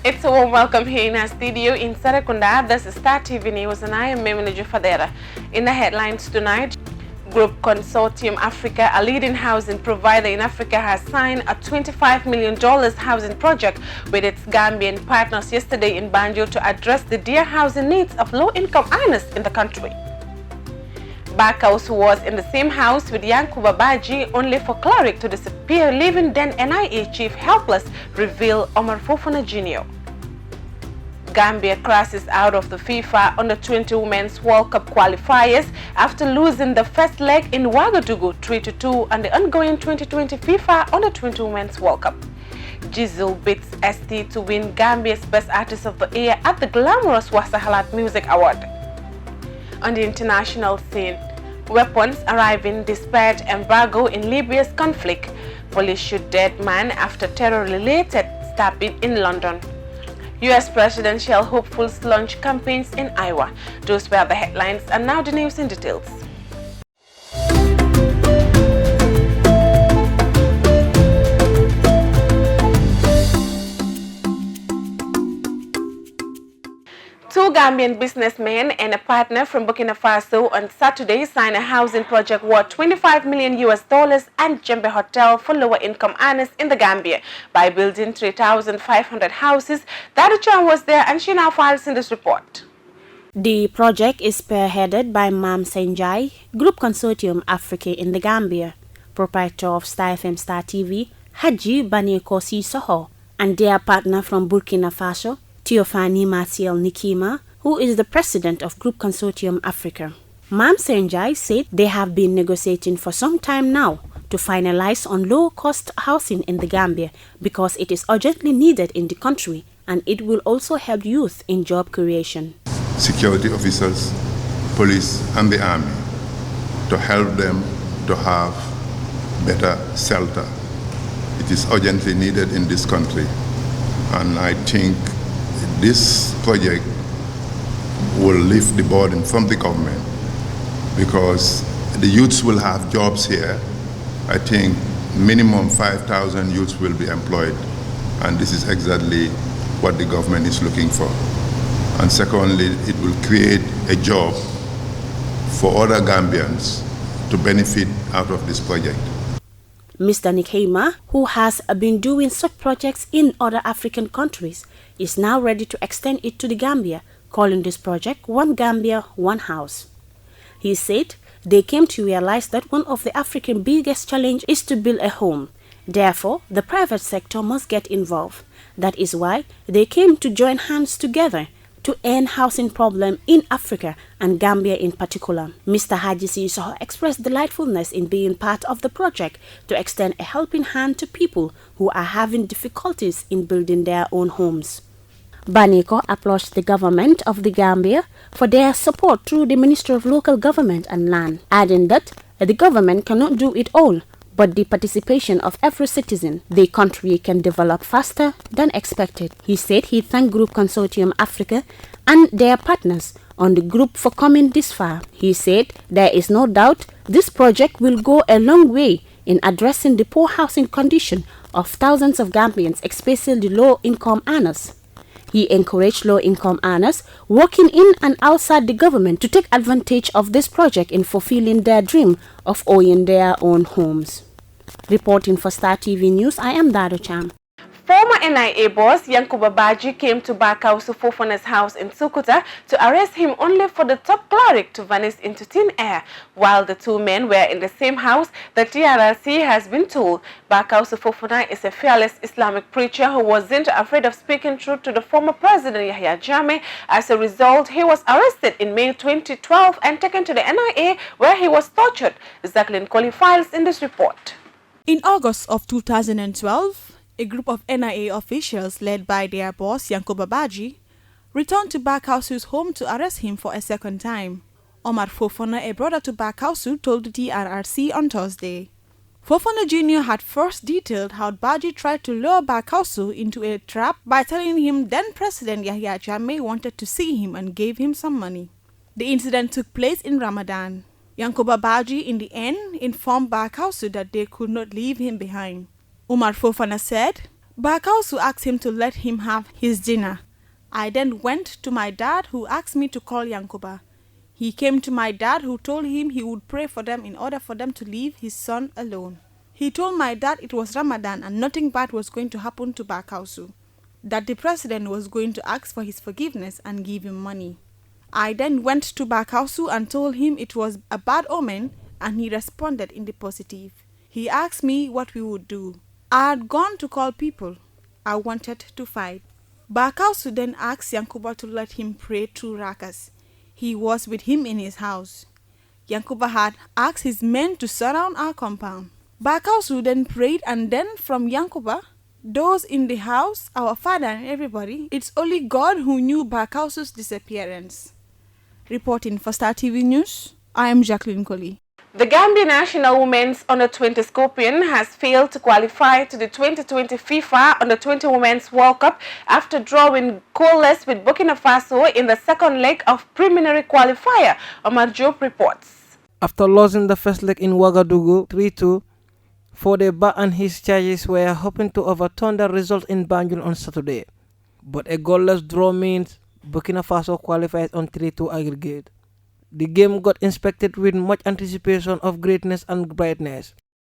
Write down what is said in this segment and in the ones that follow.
It's a warm welcome here in our studio in Sarakunda. This is Star TV News and I am Memina Fadera. In the headlines tonight, Group Consortium Africa, a leading housing provider in Africa, has signed a $25 million housing project with its Gambian partners yesterday in Banjul to address the dear housing needs of low-income earners in the country. Backhouse was in the same house with Yankuba Baji only for Cleric to disappear, leaving then NIA chief helpless, revealed Omar Fofana Jr. Gambia crashes out of the FIFA Under-20 Women's World Cup qualifiers after losing the first leg in Ouagadougou 3-2 and the ongoing 2020 FIFA Under-20 Women's World Cup. Jizzle beats ST to win Gambia's Best Artist of the Year at the glamorous Wasahalat Music Award. On the international scene, weapons arriving despite embargo in Libya's conflict. Police shoot dead man after terror-related stabbing in London. U.S. presidential hopefuls launch campaigns in Iowa. Those were the headlines, and now the news in details. Two Gambian businessmen and a partner from Burkina Faso on Saturday signed a housing project worth $25 million and Jembe Hotel for lower-income earners in the Gambia by building 3,500 houses. Daruchan was there and she now files in this report. The project is spearheaded by Mam Senjai, Group Consortium Africa in the Gambia, proprietor of Star FM Star TV, Haji Baneko Soho, and their partner from Burkina Faso, Theophanie Martial Nikima, who is the president of Group Consortium Africa. Mam Senjai said they have been negotiating for some time now to finalize on low-cost housing in the Gambia because it is urgently needed in the country and it will also help youth in job creation. Security officers, police and the army to help them to have better shelter. It is urgently needed in this country, and I think this project will lift the burden from the government because the youths will have jobs here. I think minimum 5,000 youths will be employed, and this is exactly what the government is looking for. And secondly, it will create a job for other Gambians to benefit out of this project. Mr. Nikema, who has been doing such projects in other African countries, is now ready to extend it to the Gambia, calling this project One Gambia, One House. He said they came to realize that one of the African biggest challenges is to build a home. Therefore, the private sector must get involved. That is why they came to join hands together to end housing problem in Africa and Gambia in particular. Mr. Haji Sisoho expressed delightfulness in being part of the project to extend a helping hand to people who are having difficulties in building their own homes. Baneko applauded the government of the Gambia for their support through the Ministry of Local Government and Land, adding that the government cannot do it all, but the participation of every citizen, the country can develop faster than expected. He said he thanked Group Consortium Africa and their partners on the group for coming this far. He said there is no doubt this project will go a long way in addressing the poor housing condition of thousands of Gambians, especially low-income earners. He encouraged low-income earners working in and outside the government to take advantage of this project in fulfilling their dream of owning their own homes. Reporting for Star TV News, I am Dado Cham. Former NIA boss Yankuba Baji came to Bakausu Fofana's house in Sukuta to arrest him only for the top cleric to vanish into thin air. While the two men were in the same house, the TRRC has been told Bakausu Fofana is a fearless Islamic preacher who wasn't afraid of speaking truth to the former president Yahya Jammeh. As a result, he was arrested in May 2012 and taken to the NIA where he was tortured. Jacqueline Colley files in this report. In August of 2012, a group of NIA officials led by their boss Yankuba Baji returned to Bakausu's home to arrest him for a second time. Omar Fofana, a brother to Bakausu, told the TRRC on Thursday. Fofana Jr. had first detailed how Baji tried to lure Bakausu into a trap by telling him then President Yahya Jammeh wanted to see him and gave him some money. The incident took place in Ramadan. Yankuba Baji in the end informed Bakausu that they could not leave him behind. Umar Fofana said, Bakausu asked him to let him have his dinner. I then went to my dad who asked me to call Yankuba. He came to my dad who told him he would pray for them in order for them to leave his son alone. He told my dad it was Ramadan and nothing bad was going to happen to Bakausu, that the president was going to ask for his forgiveness and give him money. I then went to Bakausu and told him it was a bad omen and he responded in the positive. He asked me what we would do. I had gone to call people. I wanted to fight. Bakausu then asked Yankuba to let him pray 2 rakas. He was with him in his house. Yankuba had asked his men to surround our compound. Bakausu then prayed and then from Yankuba, those in the house, our father and everybody, it's only God who knew Bakausu's disappearance. Reporting for Star TV News, I am Jacqueline Colley. The Gambia national women's under-20 Scorpion has failed to qualify to the 2020 FIFA under-20 Women's World Cup after drawing goalless with Burkina Faso in the second leg of preliminary qualifier. Omar Job reports. After losing the first leg in Ouagadougou 3-2, Fodeba and his charges were hoping to overturn the result in Banjul on Saturday. But a goalless draw means Burkina Faso qualifies on 3-2 aggregate. The game got inspected with much anticipation of greatness and brightness.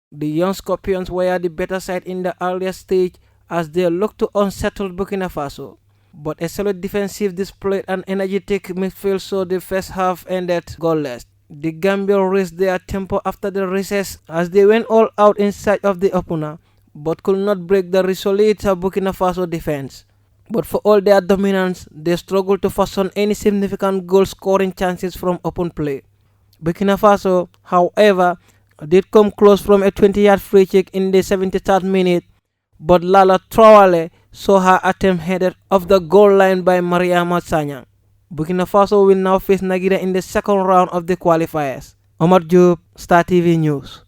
The young Scorpions were the better side in the earlier stage as they looked to unsettle Burkina Faso. But a solid defensive display and energetic midfield saw the first half ended goalless. The Gambia raised their tempo after the recess as they went all out in search of the opener, but could not break the resolute Burkina Faso defense. But for all their dominance, they struggled to fashion any significant goal-scoring chances from open play. Burkina Faso, however, did come close from a 20-yard free kick in the 73rd minute, but Lala Traoré saw her attempt headed off the goal line by Mariama Sanyang. Burkina Faso will now face Nigeria in the second round of the qualifiers. Omar Job, Star TV News.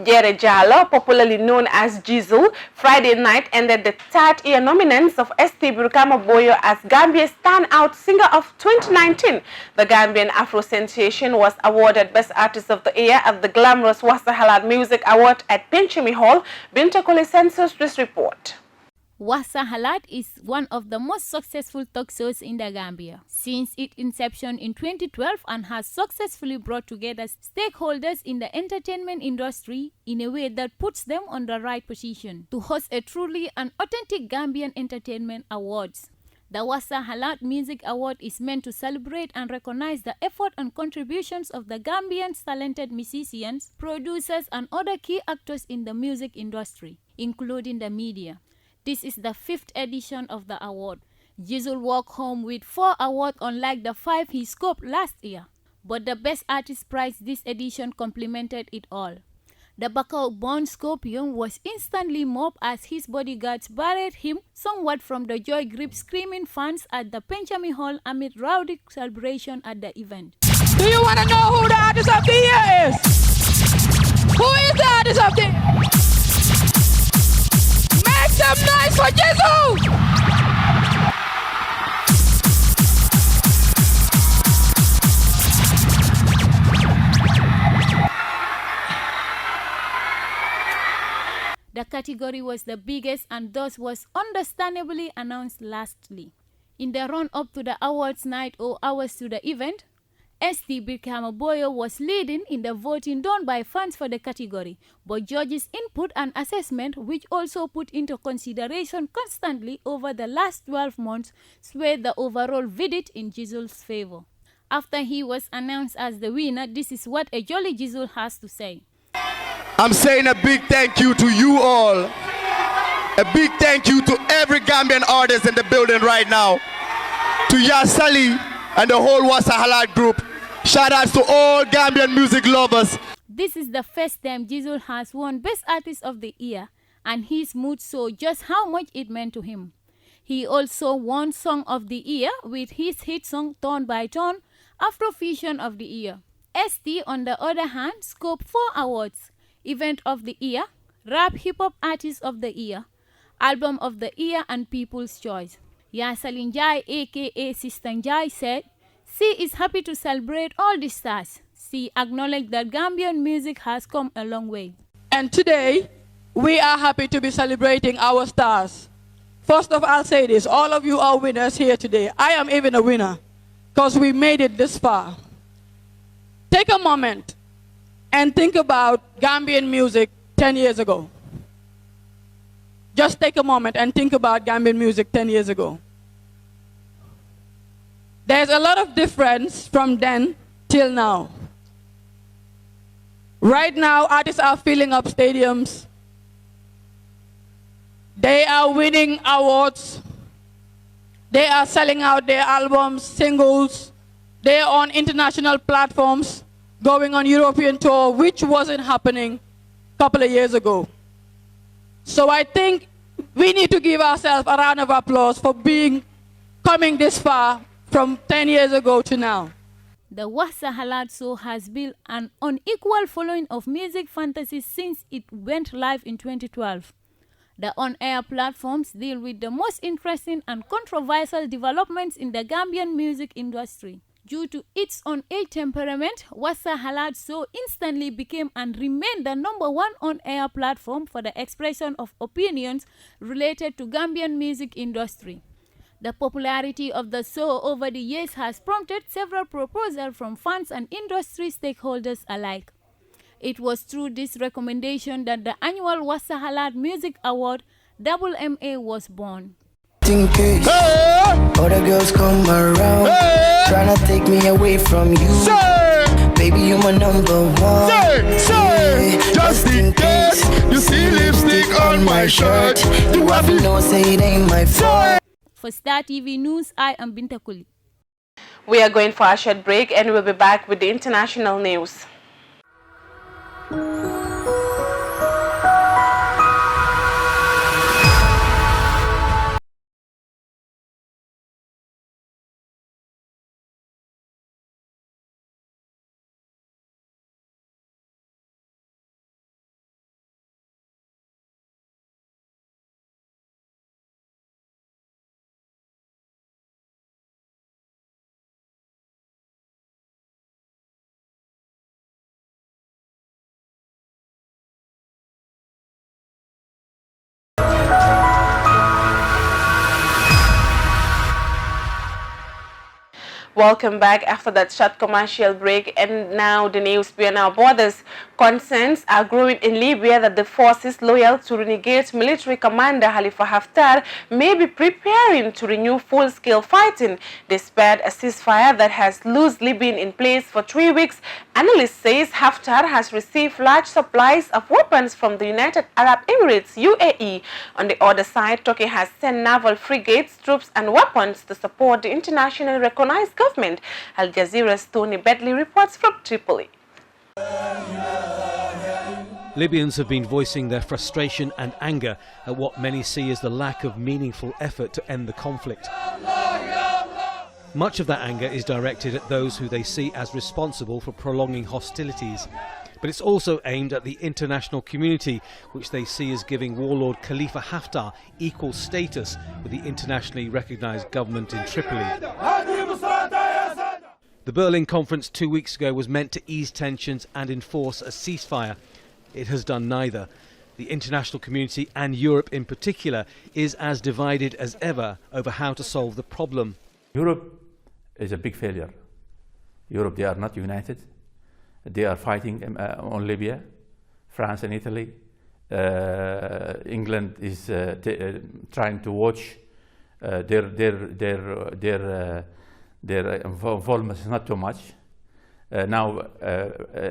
Jere Jallo, popularly known as Jizzle, Friday night ended the third-year nominance of ST Brikama Boyo as Gambia's standout singer of 2019. The Gambian Afro sensation was awarded Best Artist of the Year at the glamorous Wassa Halad Music Award at Penchemi Hall. Binta Koli censors this report. Wassa Halad is one of the most successful talk shows in the Gambia since its inception in 2012 and has successfully brought together stakeholders in the entertainment industry in a way that puts them on the right position to host a truly and authentic Gambian entertainment awards. The Wassa Halad Music Award is meant to celebrate and recognize the effort and contributions of the Gambians' talented musicians, producers, and other key actors in the music industry, including the media. This is the 5th edition of the award. Jizzle walked home with 4 awards unlike the 5 he scooped last year. But the Best Artist prize this edition complemented it all. The Bacau-born Scorpion was instantly mobbed as his bodyguards barred him somewhat from the joy-gripped screaming fans at the Penchemi Hall amid rowdy celebration at the event. Do you want to know who the artist of the year is? Who is the artist of the year? Make some noise for Jizzle! The category was the biggest and thus was understandably announced lastly. In the run-up to the awards night or hours to the event, ST Birkama was leading in the voting done by fans for the category, but judges' input and assessment, which also put into consideration constantly over the last 12 months, swayed the overall verdict in Jizzle's favor. After he was announced as the winner, this is what a Jolly Jizzle has to say. I'm saying a big thank you to you all. A big thank you to every Gambian artist in the building right now. To Yasali and the whole Wassa Halad group. Shout outs to all Gambian music lovers. This is the first time Jizzle has won Best Artist of the Year, and his mood showed just how much it meant to him. He also won Song of the Year with his hit song Tone by Tone, Afrofusion of the Year. ST, on the other hand, scored 4 awards: Event of the Year, Rap Hip Hop Artist of the Year, Album of the Year, and People's Choice. Yasalin Jai, aka Sister Jai, said, she is happy to celebrate all the stars. She acknowledged that Gambian music has come a long way. And today, we are happy to be celebrating our stars. First of all, I'll say this, all of you are winners here today. I am even a winner, because we made it this far. Take a moment and think about Gambian music 10 years ago. Just take a moment and think about Gambian music 10 years ago. There's a lot of difference from then till now. Right now, artists are filling up stadiums. They are winning awards. They are selling out their albums, singles. They are on international platforms, going on European tour, which wasn't happening a couple of years ago. So I think we need to give ourselves a round of applause for coming this far from 10 years ago to now. The Wassa Halad show has built an unequal following of music fantasies since it went live in 2012. The on-air platforms deal with the most interesting and controversial developments in the Gambian music industry. Due to its on-air temperament, Wassa Halad show instantly became and remained the #1 on-air platform for the expression of opinions related to Gambian music industry. The popularity of the show over the years has prompted several proposals from fans and industry stakeholders alike. It was through this recommendation that the annual Wassa Halad Music Award, WMA, was born. Hey! Other girls come around, trying to take me away from you. Baby, you're my #1. Just in case you see lipstick on my shirt, you have to know, say it ain't my fault. For Star TV News, I am Binta Kuli. We are going for a short break and we'll be back with the international news. Welcome back after that short commercial break, and now the news beyond our borders. Concerns are growing in Libya that the forces loyal to renegade military commander Khalifa Haftar may be preparing to renew full-scale fighting despite a ceasefire that has loosely been in place for 3 weeks. Analysts say Haftar has received large supplies of weapons from the United Arab Emirates, UAE. On the other side, Turkey has sent naval frigates, troops and weapons to support the internationally recognized government. Al Jazeera's Tony Bedley reports from Tripoli. Libyans have been voicing their frustration and anger at what many see as the lack of meaningful effort to end the conflict. Much of that anger is directed at those who they see as responsible for prolonging hostilities. But it's also aimed at the international community, which they see as giving warlord Khalifa Haftar equal status with the internationally recognized government in Tripoli. The Berlin conference 2 weeks ago was meant to ease tensions and enforce a ceasefire. It has done neither. The international community, and Europe in particular, is as divided as ever over how to solve the problem. Europe is a big failure Europe, they are not united. They are fighting on Libya, France and Italy. England is trying to watch. Their involvement is not too much. Now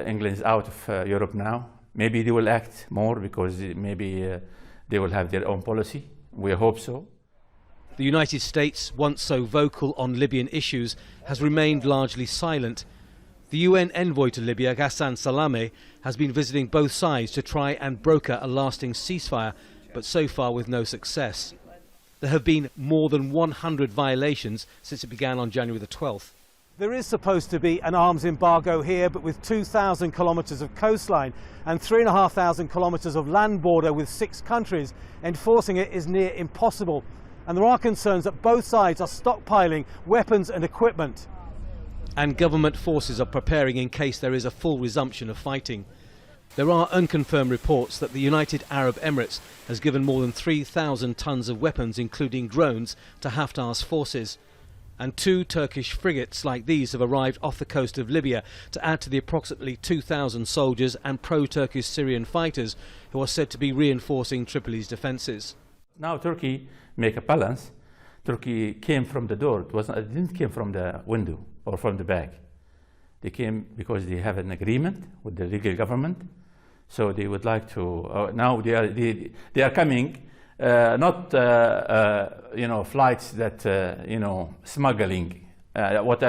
England is out of Europe now. Maybe they will act more because maybe they will have their own policy. We hope so. The United States, once so vocal on Libyan issues, has remained largely silent. The UN envoy to Libya, Ghassan Salameh, has been visiting both sides to try and broker a lasting ceasefire, but so far with no success. There have been more than 100 violations since it began on January the 12th. There is supposed to be an arms embargo here, but with 2,000 kilometres of coastline and 3,500 kilometres of land border with 6 countries, enforcing it is near impossible. And there are concerns that both sides are stockpiling weapons and equipment. And government forces are preparing in case there is a full resumption of fighting. There are unconfirmed reports that the United Arab Emirates has given more than 3,000 tons of weapons, including drones, to Haftar's forces. And 2 Turkish frigates like these have arrived off the coast of Libya to add to the approximately 2,000 soldiers and pro-Turkish Syrian fighters who are said to be reinforcing Tripoli's defences. Now Turkey make a balance. Turkey came from the door. It didn't come from the window or from the back. They came because they have an agreement with the legal government. So they would like to. Now they are coming. Not flights that smuggling. What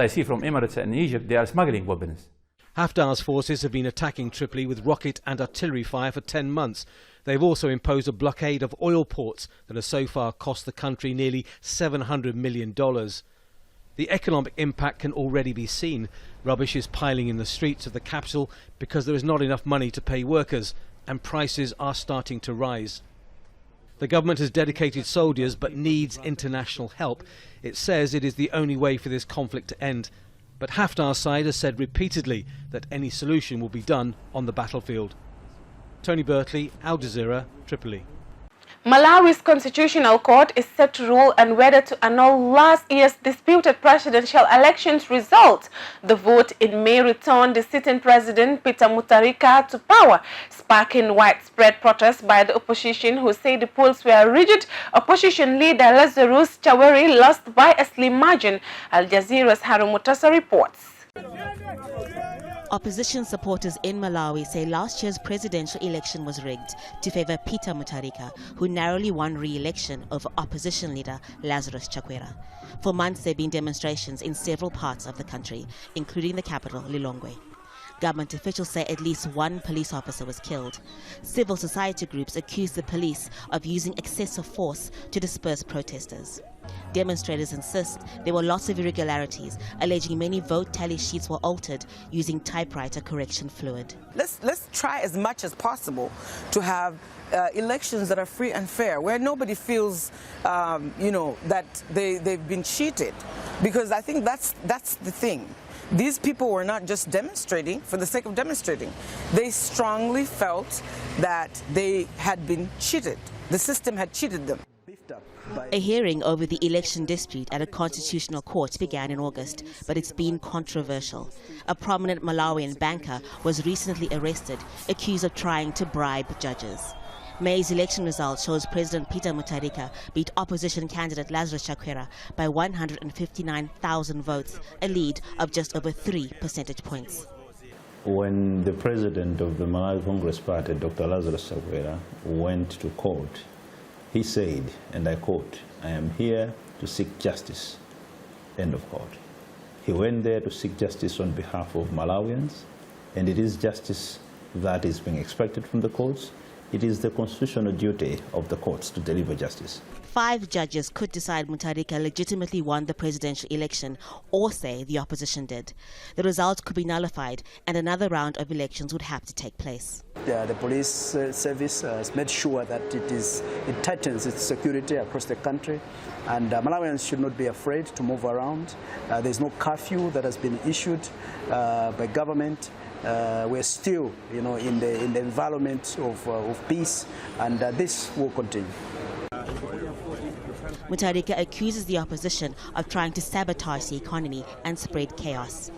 I see from Emirates and Egypt, they are smuggling weapons. Haftar's forces have been attacking Tripoli with rocket and artillery fire for 10 months. They've also imposed a blockade of oil ports that has so far cost the country nearly $700 million. The economic impact can already be seen. Rubbish is piling in the streets of the capital because there is not enough money to pay workers, and prices are starting to rise. The government has dedicated soldiers but needs international help. It says it is the only way for this conflict to end. But Haftar's side has said repeatedly that any solution will be done on the battlefield. Tony Bertley, Al Jazeera, Tripoli. Malawi's Constitutional Court is set to rule on whether to annul last year's disputed presidential elections result. The vote in May returned the sitting president, Peter Mutharika, to power, sparking widespread protests by the opposition, who say the polls were rigged. Opposition leader Lazarus Chakwera lost by a slim margin. Al Jazeera's Haru Mutasa reports. Opposition supporters in Malawi say last year's presidential election was rigged to favor Peter Mutharika, who narrowly won re-election over opposition leader Lazarus Chakwera. For months there have been demonstrations in several parts of the country, including the capital, Lilongwe. Government officials say at least 1 police officer was killed. Civil society groups accuse the police of using excessive force to disperse protesters. Demonstrators insist there were lots of irregularities, alleging many vote tally sheets were altered using typewriter correction fluid. Let's try as much as possible to have elections that are free and fair, where nobody feels, that they've been cheated, because I think that's the thing. These people were not just demonstrating for the sake of demonstrating. They strongly felt that they had been cheated. The system had cheated them. A hearing over the election dispute at a constitutional court began in August, but it's been controversial. A prominent Malawian banker was recently arrested, accused of trying to bribe judges. May's election result shows President Peter Mutharika beat opposition candidate Lazarus Chakwera by 159,000 votes, a lead of just over 3 percentage points. When the president of the Malawi Congress Party, Dr. Lazarus Chakwera, went to court, he said, and I quote, "I am here to seek justice," end of quote. He went there to seek justice on behalf of Malawians, and it is justice that is being expected from the courts. It is the constitutional duty of the courts to deliver justice. 5 judges could decide Mutharika legitimately won the presidential election, or say the opposition did. The result could be nullified and another round of elections would have to take place. The police service has made sure that it tightens its security across the country, and Malawians should not be afraid to move around. There's no curfew that has been issued by government. We're still, in the environment of peace, and this will continue. Mutharika accuses the opposition of trying to sabotage the economy and spread chaos.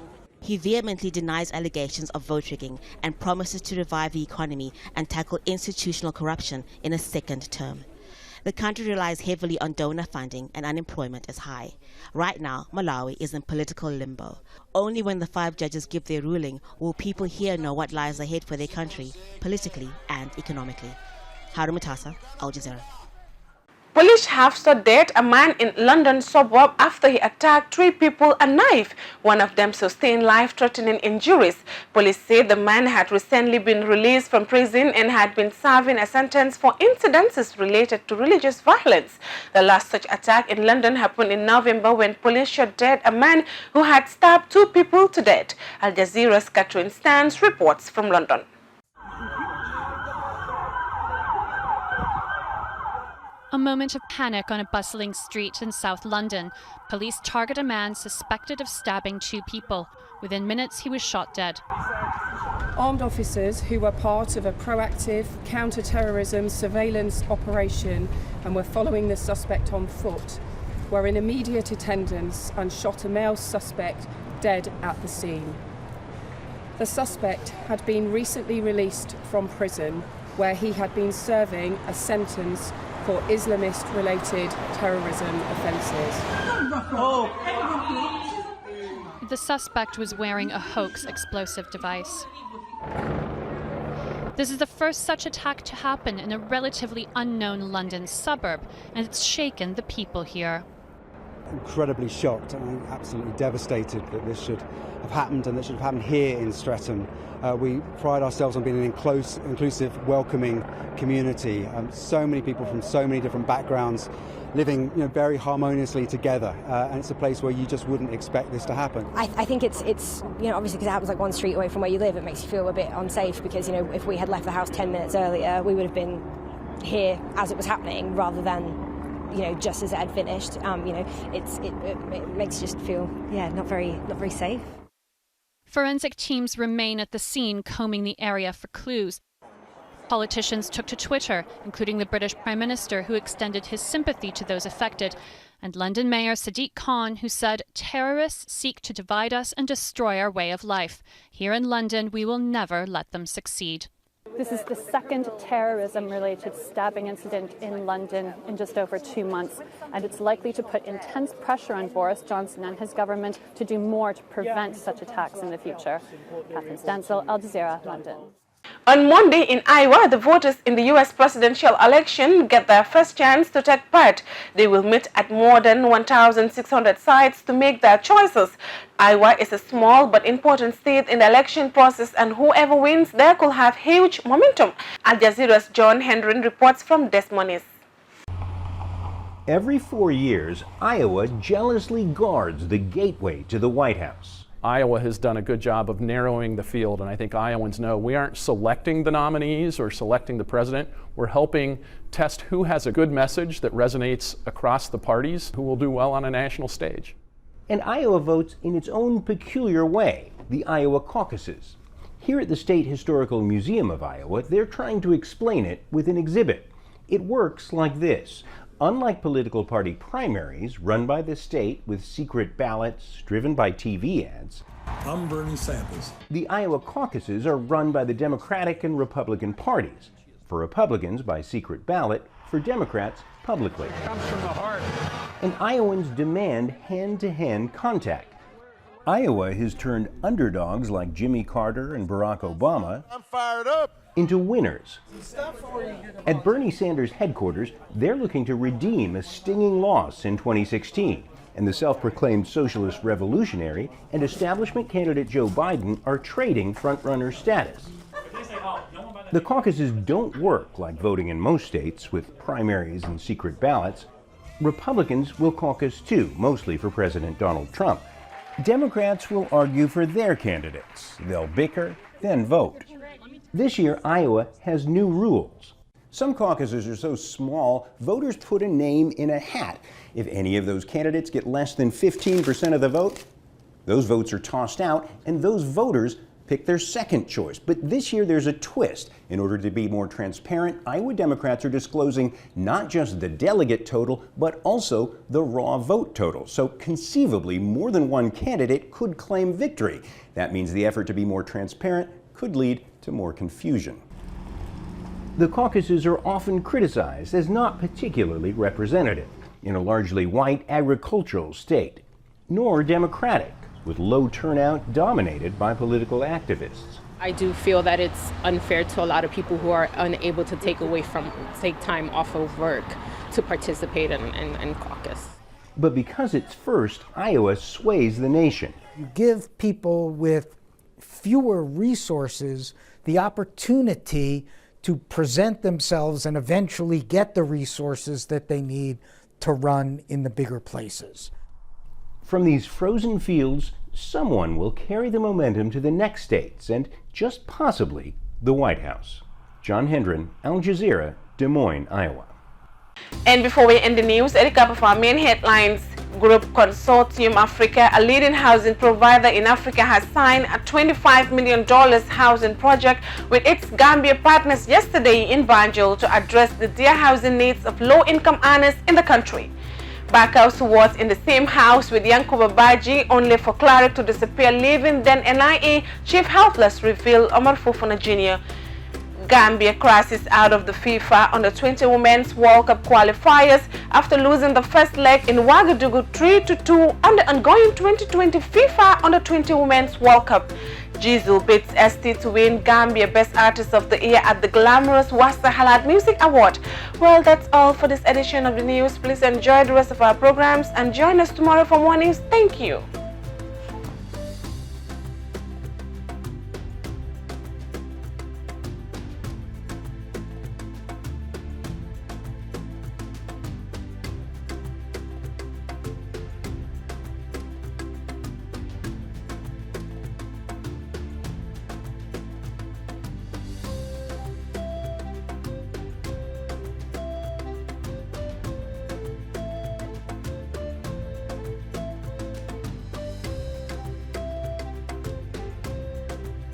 He vehemently denies allegations of vote rigging and promises to revive the economy and tackle institutional corruption in a second term. The country relies heavily on donor funding and unemployment is high. Right now, Malawi is in political limbo. Only when the 5 judges give their ruling will people here know what lies ahead for their country, politically and economically. Haru Mutasa, Al Jazeera. Police have shot dead a man in London suburb after he attacked 3 people with a knife. One of them sustained life-threatening injuries. Police say the man had recently been released from prison and had been serving a sentence for incidences related to religious violence. The last such attack in London happened in November when police shot dead a man who had stabbed 2 people to death. Al Jazeera's Catherine Stans reports from London. A moment of panic on a bustling street in South London. Police target a man suspected of stabbing 2 people. Within minutes, he was shot dead. Armed officers who were part of a proactive counter-terrorism surveillance operation and were following the suspect on foot were in immediate attendance and shot a male suspect dead at the scene. The suspect had been recently released from prison where he had been serving a sentence for Islamist-related terrorism offences. The suspect was wearing a hoax explosive device. This is the first such attack to happen in a relatively unknown London suburb, and it's shaken the people here. Incredibly shocked and absolutely devastated that this should have happened and that should have happened here in Streatham. We pride ourselves on being an inclusive, welcoming community. So many people from so many different backgrounds living very harmoniously together, and it's a place where you just wouldn't expect this to happen. I think it's obviously because it happens like 1 street away from where you live, it makes you feel a bit unsafe because if we had left the house 10 minutes earlier, we would have been here as it was happening rather than just as it had finished. It makes you just feel not very safe. Forensic teams remain at the scene, combing the area for clues. Politicians took to Twitter, including the British Prime Minister, who extended his sympathy to those affected, and London Mayor Sadiq Khan, who said, "Terrorists seek to divide us and destroy our way of life. Here in London, we will never let them succeed." This is the second terrorism-related stabbing incident in London in just over 2 months, and it's likely to put intense pressure on Boris Johnson and his government to do more to prevent such attacks in the future. Catherine Stansel, Al Jazeera, London. On Monday in Iowa, the voters in the U.S. presidential election get their first chance to take part. They will meet at more than 1,600 sites to make their choices. Iowa is a small but important state in the election process, and whoever wins there could have huge momentum. Al Jazeera's John Hendren reports from Des Moines. Every 4 years, Iowa jealously guards the gateway to the White House. Iowa has done a good job of narrowing the field, and I think Iowans know we aren't selecting the nominees or selecting the president. We're helping test who has a good message that resonates across the parties, who will do well on a national stage. And Iowa votes in its own peculiar way, the Iowa caucuses. Here at the State Historical Museum of Iowa, they're trying to explain it with an exhibit. It works like this. Unlike political party primaries run by the state with secret ballots driven by TV ads, I'm Bernie Sanders. The Iowa caucuses are run by the Democratic and Republican parties. For Republicans by secret ballot, for Democrats publicly. It comes from the heart. And Iowans demand hand-to-hand contact. Iowa has turned underdogs like Jimmy Carter and Barack Obama into winners. At Bernie Sanders' headquarters, they're looking to redeem a stinging loss in 2016. And the self-proclaimed socialist revolutionary and establishment candidate Joe Biden are trading front-runner status. The caucuses don't work like voting in most states with primaries and secret ballots. Republicans will caucus too, mostly for President Donald Trump. Democrats will argue for their candidates. They'll bicker, then vote. This year, Iowa has new rules. Some caucuses are so small, voters put a name in a hat. If any of those candidates get less than 15% of the vote, those votes are tossed out, and those voters picked their second choice. But this year there's a twist. In order to be more transparent, Iowa Democrats are disclosing not just the delegate total, but also the raw vote total. So conceivably, more than one candidate could claim victory. That means the effort to be more transparent could lead to more confusion. The caucuses are often criticized as not particularly representative in a largely white agricultural state, nor democratic, with low turnout dominated by political activists. I do feel that it's unfair to a lot of people who are unable to take time off of work to participate in caucus. But because it's first, Iowa sways the nation. You give people with fewer resources the opportunity to present themselves and eventually get the resources that they need to run in the bigger places. From these frozen fields, someone will carry the momentum to the next states and just possibly the White House. John Hendren, Al Jazeera, Des Moines, Iowa. And before we end the news, a recap of our main headlines. Group Consortium Africa, a leading housing provider in Africa, has signed a $25 million housing project with its Gambia partners yesterday in Banjul to address the dear housing needs of low-income earners in the country. Backhouse, who was in the same house with Yankuba Baji only for Clark to disappear, leaving then NIA chief helpless, revealed Omar Fofana Jr. Gambia crashes out of the FIFA Under-20 Women's World Cup qualifiers after losing the first leg in Ouagadougou 3-2 on the ongoing 2020 FIFA Under-20 Women's World Cup. Jizu beats ST to win Gambia Best Artist of the Year at the glamorous Wassa Halat Music Award. Well, that's all for this edition of the news. Please enjoy the rest of our programs and join us tomorrow for more news. Thank you.